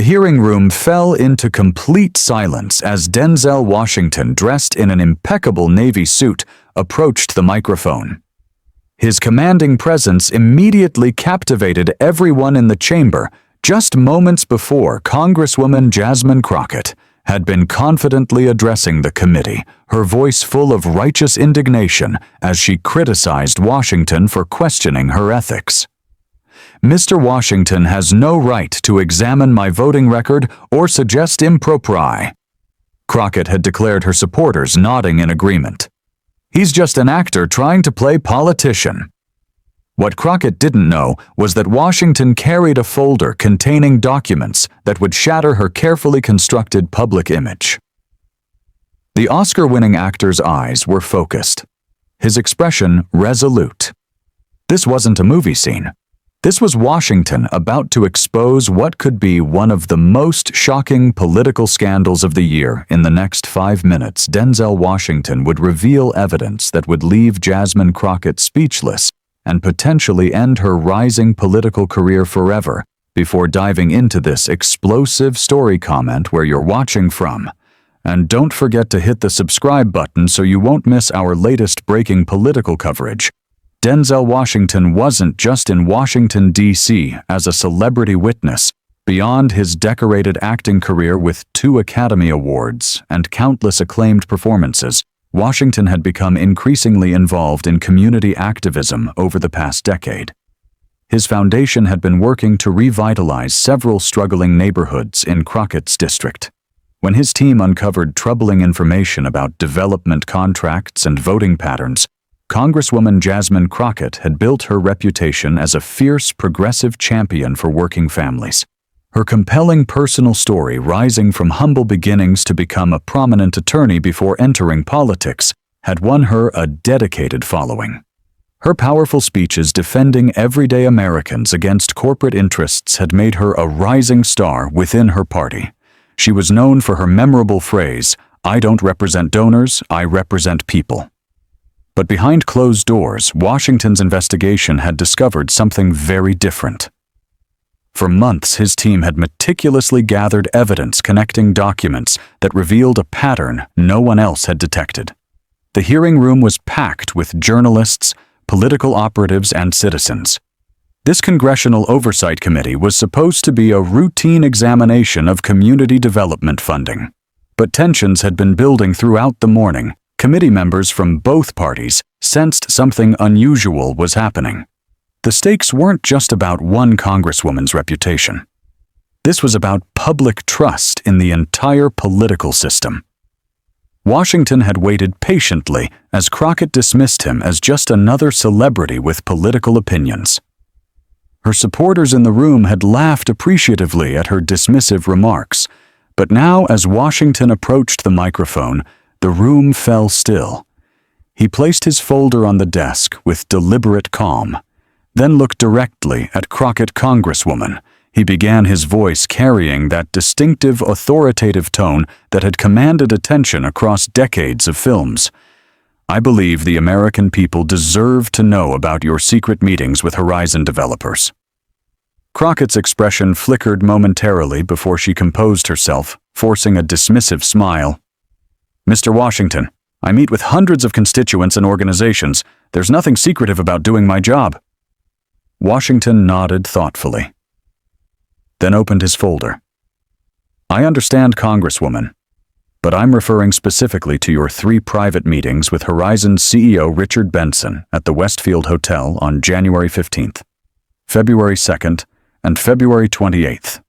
The hearing room fell into complete silence as Denzel Washington, dressed in an impeccable navy suit, approached the microphone. His commanding presence immediately captivated everyone in the chamber. Just moments before, Congresswoman Jasmine Crockett had been confidently addressing the committee, her voice full of righteous indignation as she criticized Washington for questioning her ethics. "Mr. Washington has no right to examine my voting record or suggest impropriety," Crockett had declared, her supporters nodding in agreement. "He's just an actor trying to play politician." What Crockett didn't know was that Washington carried a folder containing documents that would shatter her carefully constructed public image. The Oscar-winning actor's eyes were focused, his expression resolute. This wasn't a movie scene. This was Washington about to expose what could be one of the most shocking political scandals of the year. In the next 5 minutes, Denzel Washington would reveal evidence that would leave Jasmine Crockett speechless and potentially end her rising political career forever. Before diving into this explosive story, comment where you're watching from. And don't forget to hit the subscribe button so you won't miss our latest breaking political coverage. Denzel Washington wasn't just in Washington, D.C. as a celebrity witness. Beyond his decorated acting career with 2 Academy Awards and countless acclaimed performances, Washington had become increasingly involved in community activism over the past decade. His foundation had been working to revitalize several struggling neighborhoods in Crockett's district. When his team uncovered troubling information about development contracts and voting patterns, Congresswoman Jasmine Crockett had built her reputation as a fierce, progressive champion for working families. Her compelling personal story, rising from humble beginnings to become a prominent attorney before entering politics, had won her a dedicated following. Her powerful speeches defending everyday Americans against corporate interests had made her a rising star within her party. She was known for her memorable phrase, "I don't represent donors, I represent people." But behind closed doors, Washington's investigation had discovered something very different. For months, his team had meticulously gathered evidence connecting documents that revealed a pattern no one else had detected. The hearing room was packed with journalists, political operatives, and citizens. This Congressional Oversight Committee was supposed to be a routine examination of community development funding. But tensions had been building throughout the morning. Committee members from both parties sensed something unusual was happening. The stakes weren't just about one congresswoman's reputation. This was about public trust in the entire political system. Washington had waited patiently as Crockett dismissed him as just another celebrity with political opinions. Her supporters in the room had laughed appreciatively at her dismissive remarks, but now as Washington approached the microphone, the room fell still. He placed his folder on the desk with deliberate calm, then looked directly at Crockett Congresswoman. He began, his voice carrying that distinctive authoritative tone that had commanded attention across decades of films. "I believe the American people deserve to know about your secret meetings with Horizon developers." Crockett's expression flickered momentarily before she composed herself, forcing a dismissive smile. "Mr. Washington, I meet with hundreds of constituents and organizations. There's nothing secretive about doing my job." Washington nodded thoughtfully, then opened his folder. "I understand, Congresswoman, but I'm referring specifically to your 3 private meetings with Horizon's CEO Richard Benson at the Westfield Hotel on January 15th, February 2nd, and February 28th.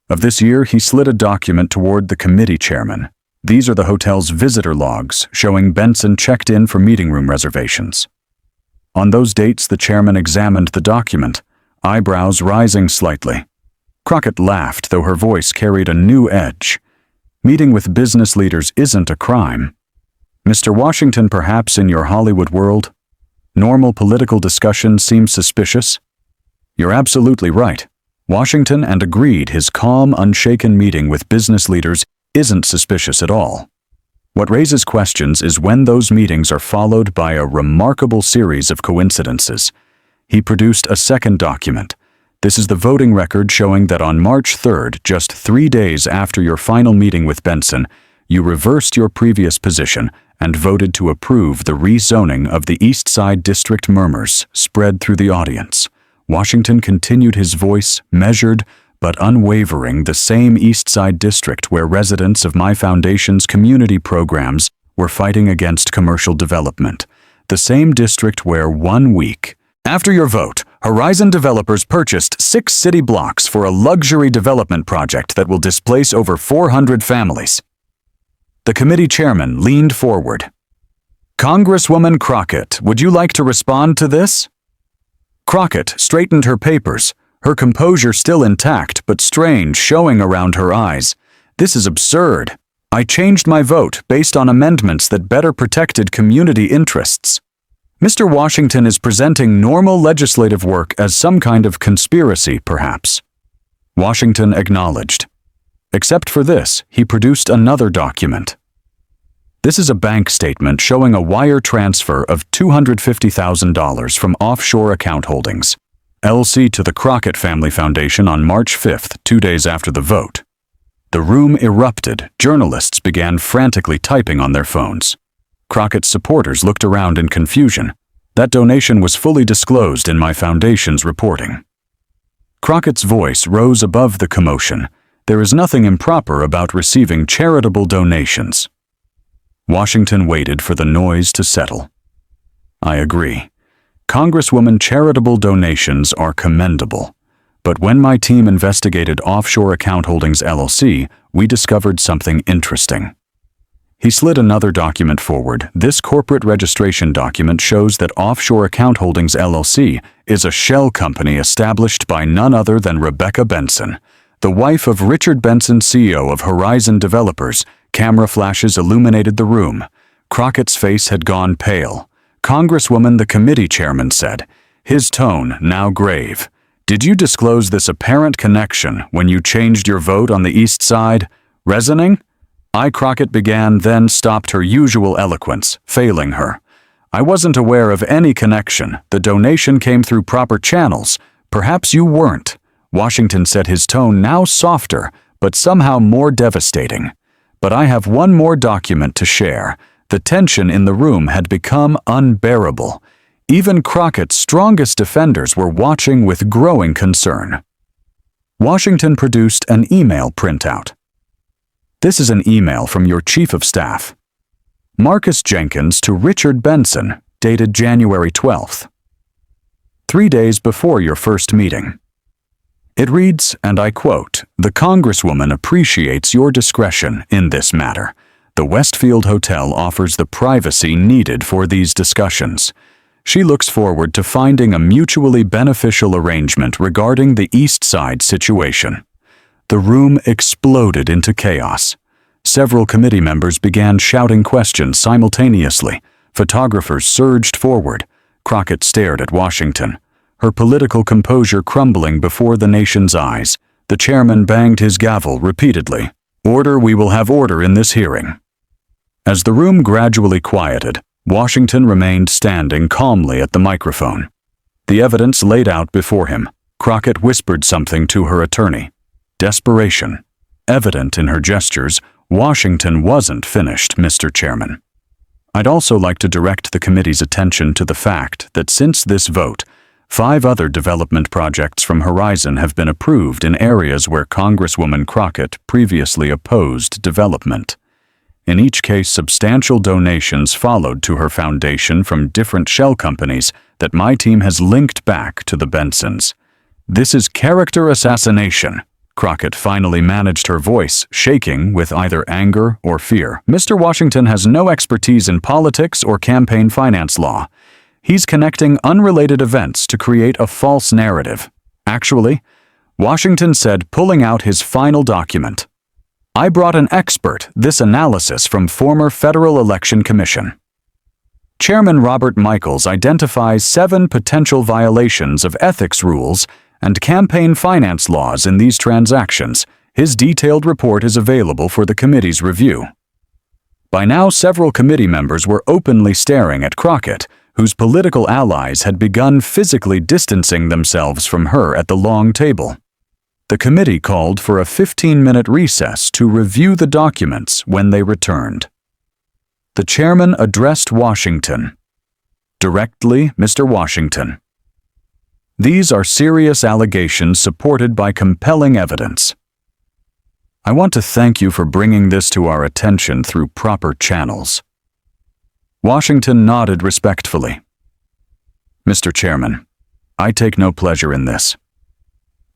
Of this year, he slid a document toward the committee chairman. These are the hotel's visitor logs showing Benson checked in for meeting room reservations. On those dates, the chairman examined the document, eyebrows rising slightly. Crockett laughed, though her voice carried a new edge. "Meeting with business leaders isn't a crime. Mr. Washington, perhaps in your Hollywood world, normal political discussion seems suspicious?" "You're absolutely right." Washington and agreed his calm, unshaken meeting with business leaders isn't suspicious at all. What raises questions is when those meetings are followed by a remarkable series of coincidences. He produced a second document, This is the voting record showing that on March 3rd, just 3 days after your final meeting with Benson, you reversed your previous position and voted to approve the rezoning of the East Side District. Murmurs spread through the audience. Washington continued, his voice measured but unwavering. The same East Side District where residents of my foundation's community programs were fighting against commercial development. The same district where 1 week after your vote, Horizon developers purchased 6 city blocks for a luxury development project that will displace over 400 families. The committee chairman leaned forward. Congresswoman Crockett, would you like to respond to this? Crockett straightened her papers, her composure still intact but strange showing around her eyes. This is absurd. I changed my vote based on amendments that better protected community interests. Mr. Washington is presenting normal legislative work as some kind of conspiracy, perhaps. Washington acknowledged. Except for this, he produced another document. This is a bank statement showing a wire transfer of $250,000 from offshore account holdings, LC, to the Crockett Family Foundation on March 5th, 2 days after the vote. The room erupted. Journalists began frantically typing on their phones. Crockett's supporters looked around in confusion. That donation was fully disclosed in my foundation's reporting. Crockett's voice rose above the commotion. There is nothing improper about receiving charitable donations. Washington waited for the noise to settle. I agree. Congresswoman, charitable donations are commendable. But when my team investigated Offshore Account Holdings LLC, we discovered something interesting. He slid another document forward. This corporate registration document shows that Offshore Account Holdings LLC is a shell company established by none other than Rebecca Benson, the wife of Richard Benson, CEO of Horizon Developers. Camera flashes illuminated the room. Crockett's face had gone pale. Congresswoman, the committee chairman said, his tone now grave. Did you disclose this apparent connection when you changed your vote on the East Side? Reasoning? Crockett began, then stopped, her usual eloquence failing her. I wasn't aware of any connection. The donation came through proper channels. Perhaps you weren't. Washington said, his tone now softer, but somehow more devastating. But I have one more document to share. The tension in the room had become unbearable. Even Crockett's strongest defenders were watching with growing concern. Washington produced an email printout. This is an email from your Chief of Staff, Marcus Jenkins, to Richard Benson, dated January 12th, 3 days before your first meeting. It reads, and I quote, "The Congresswoman appreciates your discretion in this matter. The Westfield Hotel offers the privacy needed for these discussions. She looks forward to finding a mutually beneficial arrangement regarding the East Side situation." The room exploded into chaos. Several committee members began shouting questions simultaneously. Photographers surged forward. Crockett stared at Washington, her political composure crumbling before the nation's eyes. The chairman banged his gavel repeatedly. Order, we will have order in this hearing. As the room gradually quieted, Washington remained standing calmly at the microphone. The evidence laid out before him. Crockett whispered something to her attorney. Desperation evident in her gestures. Washington wasn't finished, Mr. Chairman. I'd also like to direct the committee's attention to the fact that since this vote, 5 other development projects from Horizon have been approved in areas where Congresswoman Crockett previously opposed development. In each case, substantial donations followed to her foundation from different shell companies that my team has linked back to the Bensons. This is character assassination. Crockett finally managed, her voice shaking with either anger or fear. Mr. Washington has no expertise in politics or campaign finance law. He's connecting unrelated events to create a false narrative. Actually, Washington said, pulling out his final document, I brought an expert, this analysis from former Federal Election Commission. Chairman Robert Michaels identifies 7 potential violations of ethics rules and campaign finance laws in these transactions. His detailed report is available for the committee's review. By now, several committee members were openly staring at Crockett, whose political allies had begun physically distancing themselves from her at the long table. The committee called for a 15-minute recess to review the documents when they returned. The chairman addressed Washington. Directly, Mr. Washington. These are serious allegations supported by compelling evidence. I want to thank you for bringing this to our attention through proper channels. Washington nodded respectfully. Mr. Chairman, I take no pleasure in this.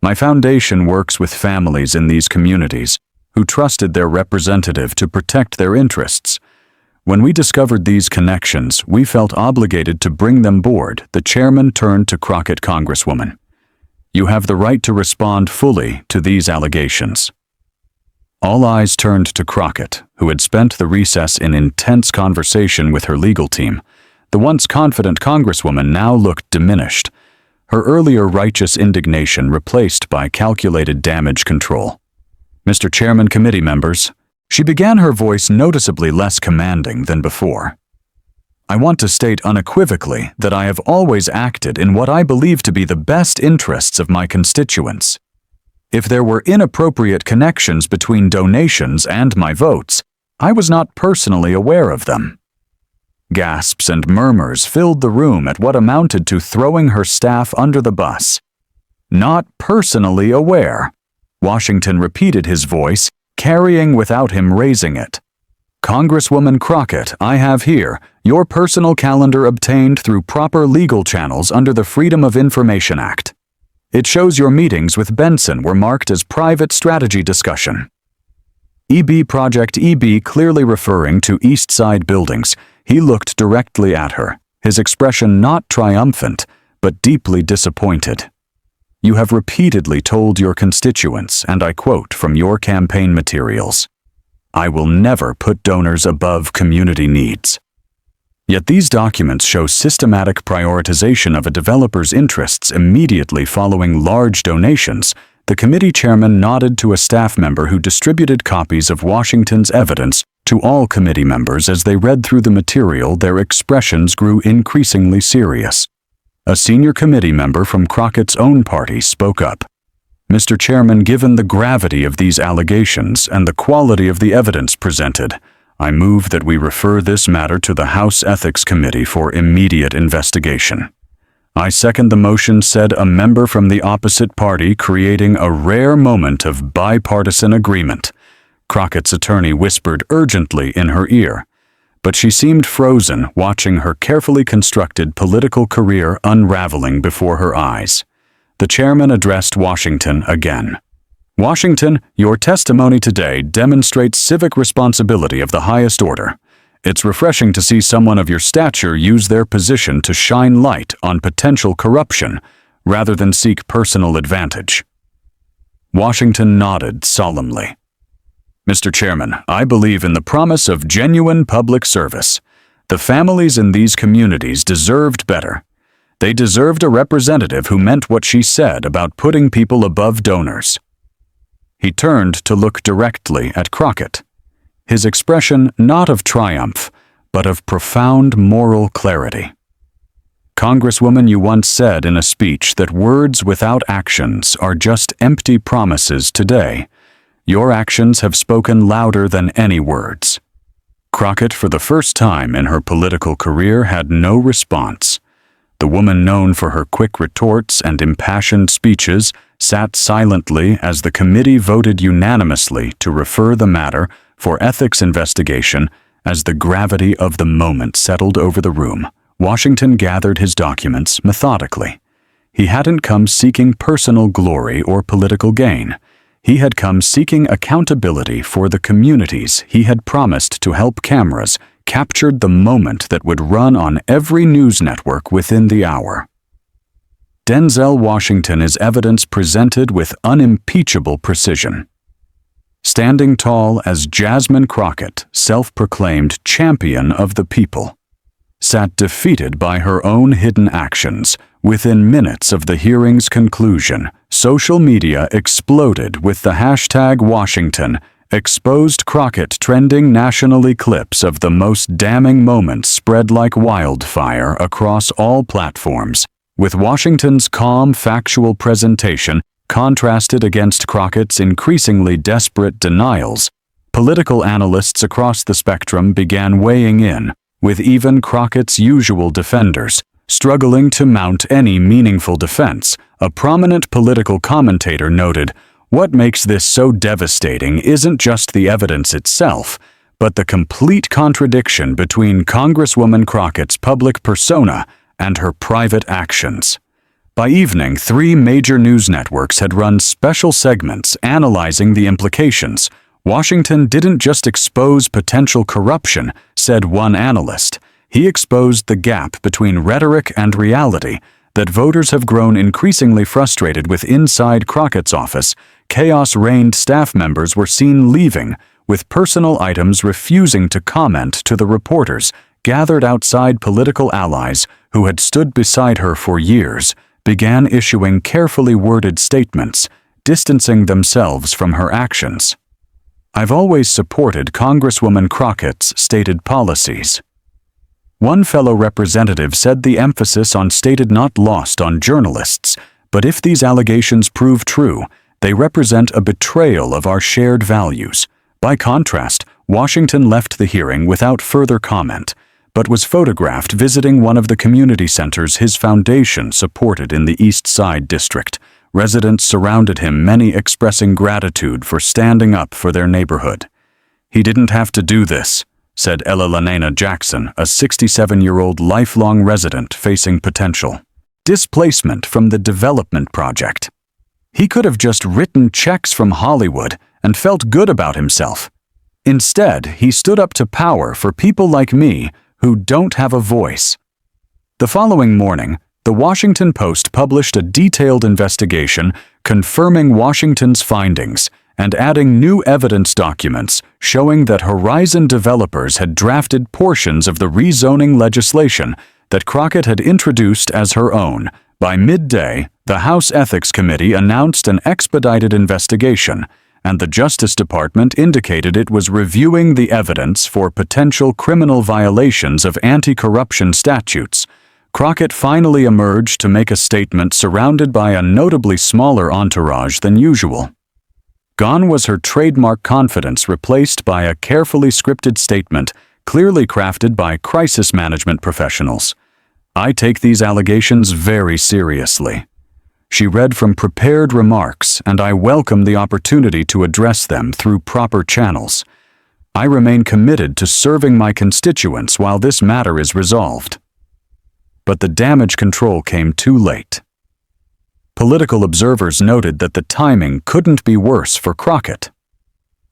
My foundation works with families in these communities who trusted their representative to protect their interests. When we discovered these connections, we felt obligated to bring them aboard. The chairman turned to Crockett Congresswoman. You have the right to respond fully to these allegations. All eyes turned to Crockett, who had spent the recess in intense conversation with her legal team. The once confident Congresswoman now looked diminished, her earlier righteous indignation replaced by calculated damage control. Mr. Chairman, committee members, she began, her voice noticeably less commanding than before. I want to state unequivocally that I have always acted in what I believe to be the best interests of my constituents. If there were inappropriate connections between donations and my votes, I was not personally aware of them. Gasps and murmurs filled the room at what amounted to throwing her staff under the bus. Not personally aware. Washington repeated his voice, carrying without him raising it. Congresswoman Crockett, I have here your personal calendar obtained through proper legal channels under the Freedom of Information Act. It shows your meetings with Benson were marked as private strategy discussion. EB Project EB, clearly referring to East Side buildings. He looked directly at her, his expression not triumphant, but deeply disappointed. You have repeatedly told your constituents, and I quote from your campaign materials, I will never put donors above community needs. Yet these documents show systematic prioritization of a developer's interests immediately following large donations. The committee chairman nodded to a staff member who distributed copies of Washington's evidence to all committee members. As they read through the material, their expressions grew increasingly serious. A senior committee member from Crockett's own party spoke up. Mr. Chairman, given the gravity of these allegations and the quality of the evidence presented, I move that we refer this matter to the House Ethics Committee for immediate investigation. I second the motion, said a member from the opposite party, creating a rare moment of bipartisan agreement. Crockett's attorney whispered urgently in her ear, but she seemed frozen, watching her carefully constructed political career unraveling before her eyes. The chairman addressed Washington again. Washington, your testimony today demonstrates civic responsibility of the highest order. It's refreshing to see someone of your stature use their position to shine light on potential corruption rather than seek personal advantage. Washington nodded solemnly. Mr. Chairman, I believe in the promise of genuine public service. The families in these communities deserved better. They deserved a representative who meant what she said about putting people above donors. He turned to look directly at Crockett, his expression not of triumph, but of profound moral clarity. Congresswoman, you once said in a speech that words without actions are just empty promises today. Your actions have spoken louder than any words. Crockett, for the first time in her political career, had no response. The woman known for her quick retorts and impassioned speeches sat silently as the committee voted unanimously to refer the matter for ethics investigation. As the gravity of the moment settled over the room, Washington gathered his documents methodically. He hadn't come seeking personal glory or political gain. He had come seeking accountability for the communities he had promised to help. Cameras captured the moment that would run on every news network within the hour. Denzel Washington is evidence presented with unimpeachable precision. Standing tall as Jasmine Crockett, self-proclaimed champion of the people, sat defeated by her own hidden actions. Within minutes of the hearing's conclusion, social media exploded with the hashtag Washington, exposed Crockett trending nationally. Clips of the most damning moments spread like wildfire across all platforms, with Washington's calm, factual presentation contrasted against Crockett's increasingly desperate denials. Political analysts across the spectrum began weighing in, with even Crockett's usual defenders struggling to mount any meaningful defense. A prominent political commentator noted, "What makes this so devastating isn't just the evidence itself, but the complete contradiction between Congresswoman Crockett's public persona and her private actions." By evening, 3 major news networks had run special segments analyzing the implications. Washington didn't just expose potential corruption, said one analyst. He exposed the gap between rhetoric and reality, that voters have grown increasingly frustrated with. Inside Crockett's office, chaos reigned. Staff members were seen leaving, with personal items refusing to comment to the reporters gathered outside. Political allies, who had stood beside her for years, began issuing carefully worded statements, distancing themselves from her actions. "I've always supported Congresswoman Crockett's stated policies." One fellow representative said the emphasis on stated not lost on journalists, but if these allegations prove true, they represent a betrayal of our shared values. By contrast, Washington left the hearing without further comment, but was photographed visiting one of the community centers his foundation supported in the East Side district. Residents surrounded him, many expressing gratitude for standing up for their neighborhood. "He didn't have to do this," said Ella Lanena Jackson, a 67-year-old lifelong resident facing potential displacement from the development project. "He could have just written checks from Hollywood and felt good about himself. Instead, he stood up to power for people like me who don't have a voice." The following morning, the Washington Post published a detailed investigation confirming Washington's findings and adding new evidence documents showing that Horizon developers had drafted portions of the rezoning legislation that Crockett had introduced as her own. By midday, the House Ethics Committee announced an expedited investigation, and the Justice Department indicated it was reviewing the evidence for potential criminal violations of anti-corruption statutes. Crockett finally emerged to make a statement surrounded by a notably smaller entourage than usual. Gone was her trademark confidence, replaced by a carefully scripted statement clearly crafted by crisis management professionals. "I take these allegations very seriously." She read from prepared remarks, and I welcome the opportunity to address them through proper channels. I remain committed to serving my constituents while this matter is resolved. But the damage control came too late. Political observers noted that the timing couldn't be worse for Crockett.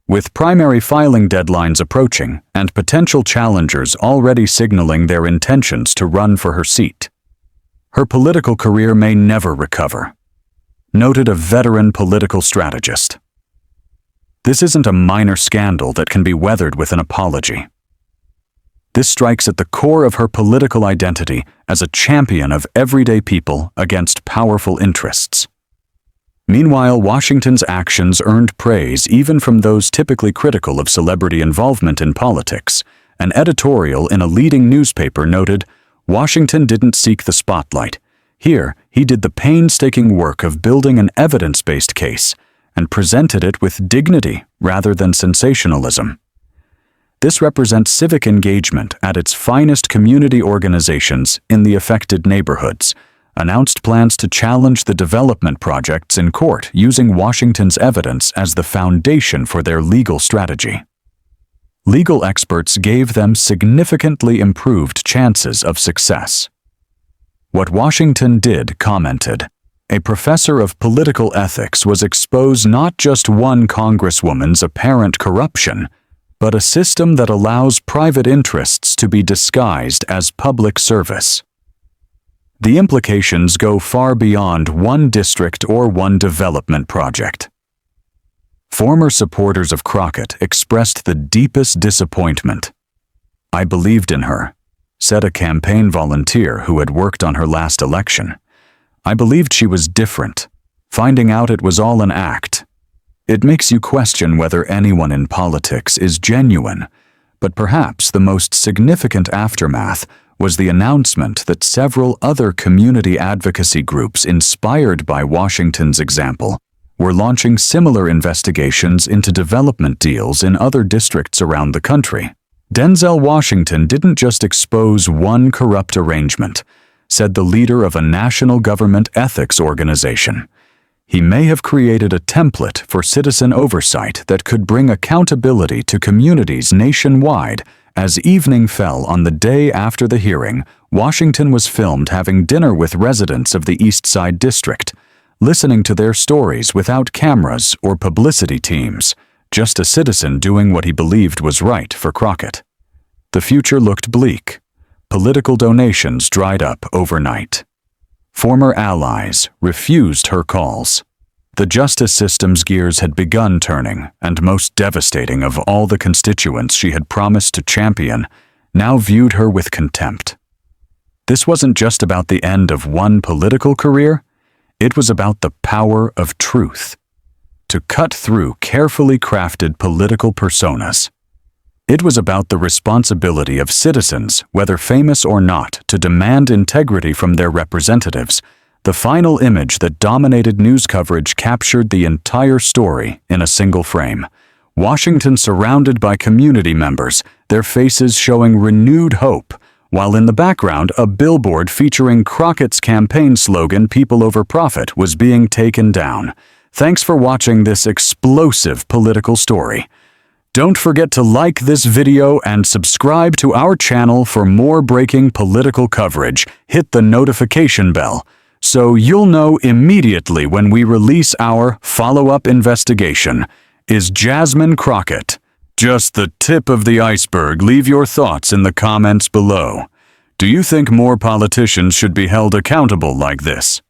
With primary filing deadlines approaching and potential challengers already signaling their intentions to run for her seat, her political career may never recover, noted a veteran political strategist. This isn't a minor scandal that can be weathered with an apology. This strikes at the core of her political identity as a champion of everyday people against powerful interests. Meanwhile, Washington's actions earned praise even from those typically critical of celebrity involvement in politics. An editorial in a leading newspaper noted, "Washington didn't seek the spotlight. Here, he did the painstaking work of building an evidence-based case and presented it with dignity rather than sensationalism." This represents civic engagement at its finest. Community organizations in the affected neighborhoods announced plans to challenge the development projects in court, using Washington's evidence as the foundation for their legal strategy. Legal experts gave them significantly improved chances of success. What Washington did, commented, a professor of political ethics, was expose not just one congresswoman's apparent corruption, but a system that allows private interests to be disguised as public service. The implications go far beyond one district or one development project. Former supporters of Crockett expressed the deepest disappointment. "I believed in her," said a campaign volunteer who had worked on her last election. "I believed she was different. Finding out it was all an act. It makes you question whether anyone in politics is genuine. But perhaps the most significant aftermath was the announcement that several other community advocacy groups inspired by Washington's example were launching similar investigations into development deals in other districts around the country. Denzel Washington didn't just expose one corrupt arrangement, said the leader of a national government ethics organization. He may have created a template for citizen oversight that could bring accountability to communities nationwide. As evening fell on the day after the hearing, Washington was filmed having dinner with residents of the East Side District, listening to their stories without cameras or publicity teams, just a citizen doing what he believed was right for Crockett. The future looked bleak. Political donations dried up overnight. Former allies refused her calls. The justice system's gears had begun turning, and most devastating of all the constituents she had promised to champion now viewed her with contempt. This wasn't just about the end of one political career, it was about the power of truth. To cut through carefully crafted political personas. It was about the responsibility of citizens, whether famous or not, to demand integrity from their representatives. The final image that dominated news coverage captured the entire story in a single frame. Washington surrounded by community members, their faces showing renewed hope, while in the background a billboard featuring Crockett's campaign slogan, "People over profit," was being taken down. Thanks for watching this explosive political story. Don't forget to like this video and subscribe to our channel for more breaking political coverage. Hit the notification bell so you'll know immediately when we release our follow-up investigation. Is Jasmine Crockett just the tip of the iceberg? Leave your thoughts in the comments below. Do you think more politicians should be held accountable like this?